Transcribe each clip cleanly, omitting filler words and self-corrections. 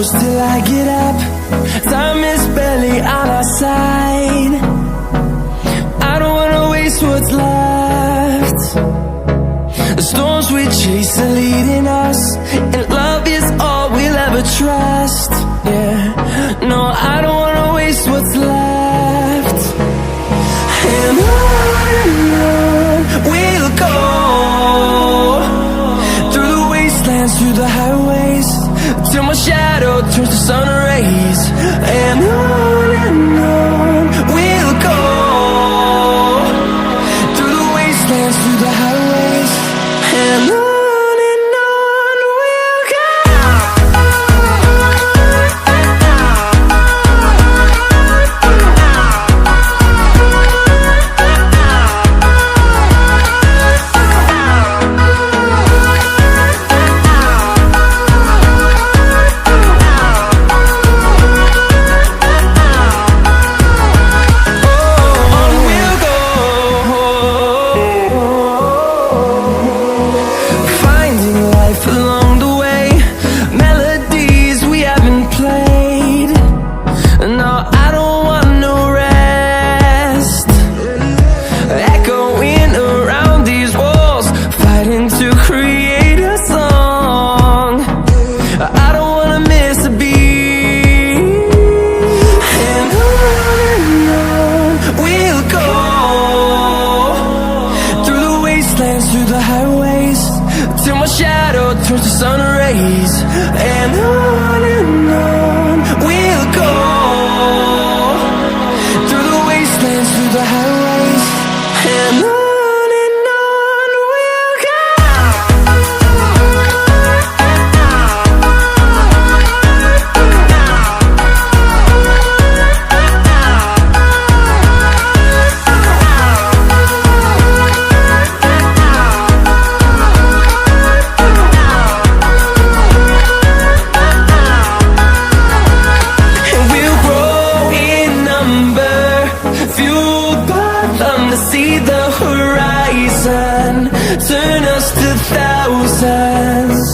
Till I get up, time is barely on our side. I don't wanna waste what's left. The storms we chase are leading us, and love is all we'll ever trust. Yeah, no, I don't wanna waste what's left. And on we'll go, through the wastelands, through the highways, till my shadow turns to sun rays. And on we'll go, through the wastelands, through the highways, and on we'll go. Through the highways, till my shadow turns to sun rays. And on we'll go, through the wastelands, through the highways, and on we'll go. See the horizon, turn us to thousands,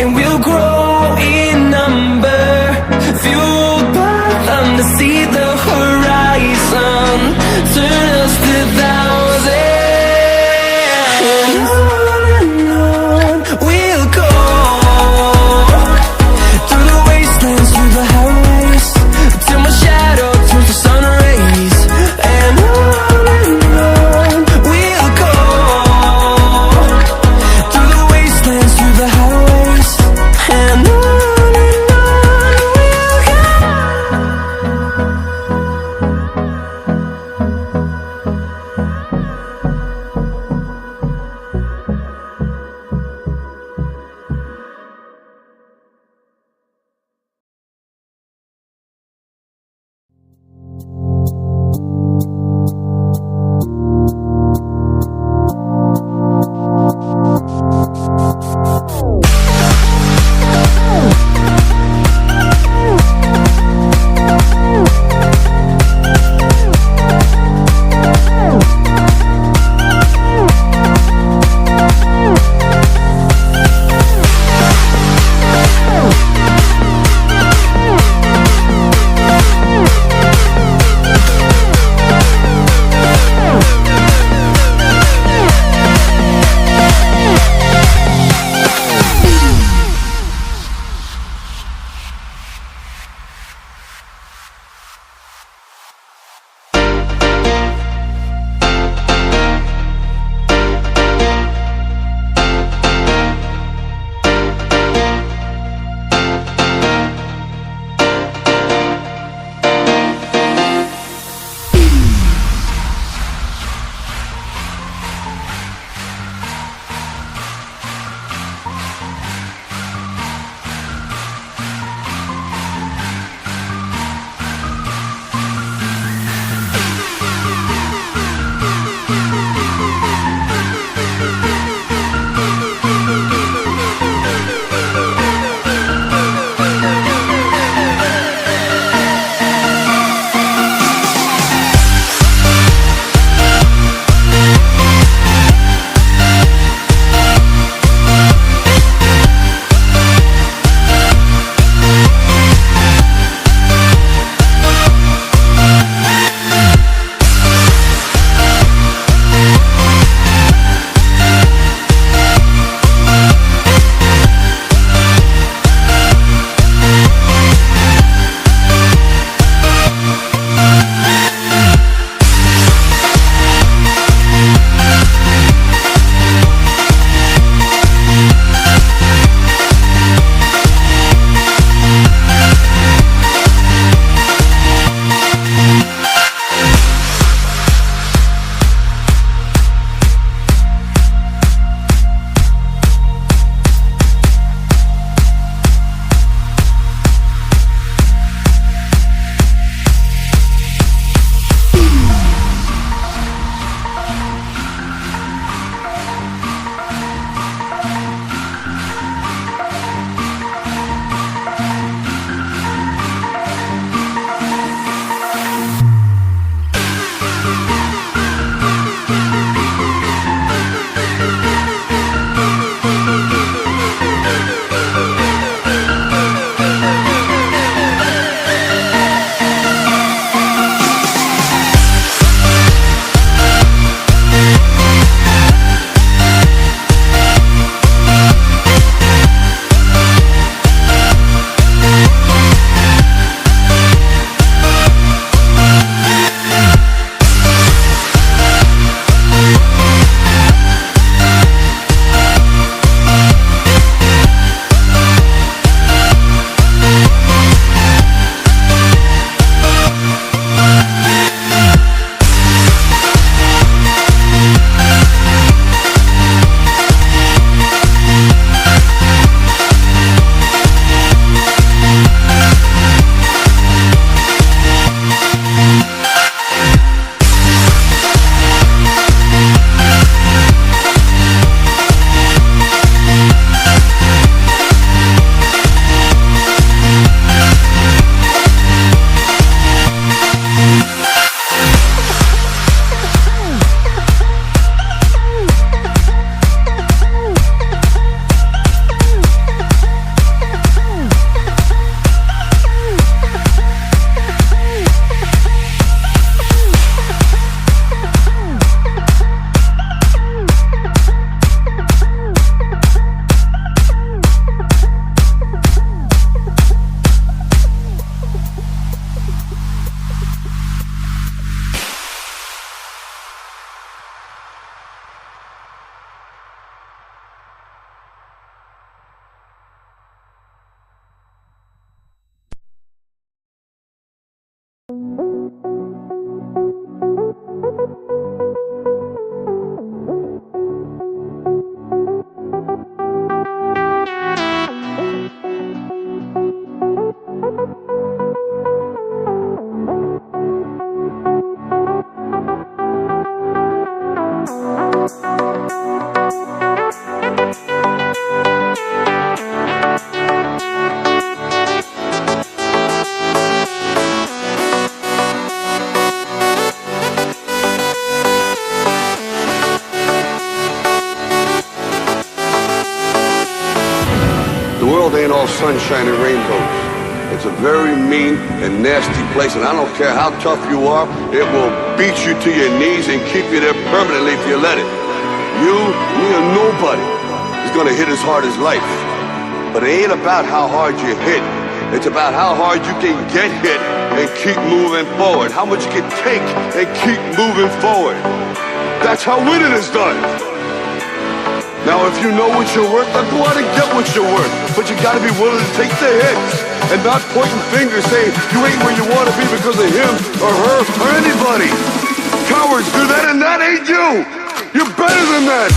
and we'll grow in number, fueled by them to see the horizon, turn all sunshine and rainbows. It's a very mean and nasty place, and I don't care how tough you are, it will beat you to your knees and keep you there permanently if you let it. You, me, or nobody is gonna hit as hard as life. But it ain't about how hard you hit. It's about how hard you can get hit and keep moving forward. How much you can take and keep moving forward. That's how winning is done. Now, if you know what you're worth, then go out and get what you're worth. But you gotta be willing to take the hits and not pointing fingers saying you ain't where you wanna be because of him or her or anybody. Cowards do that, and that ain't you. You're better than that.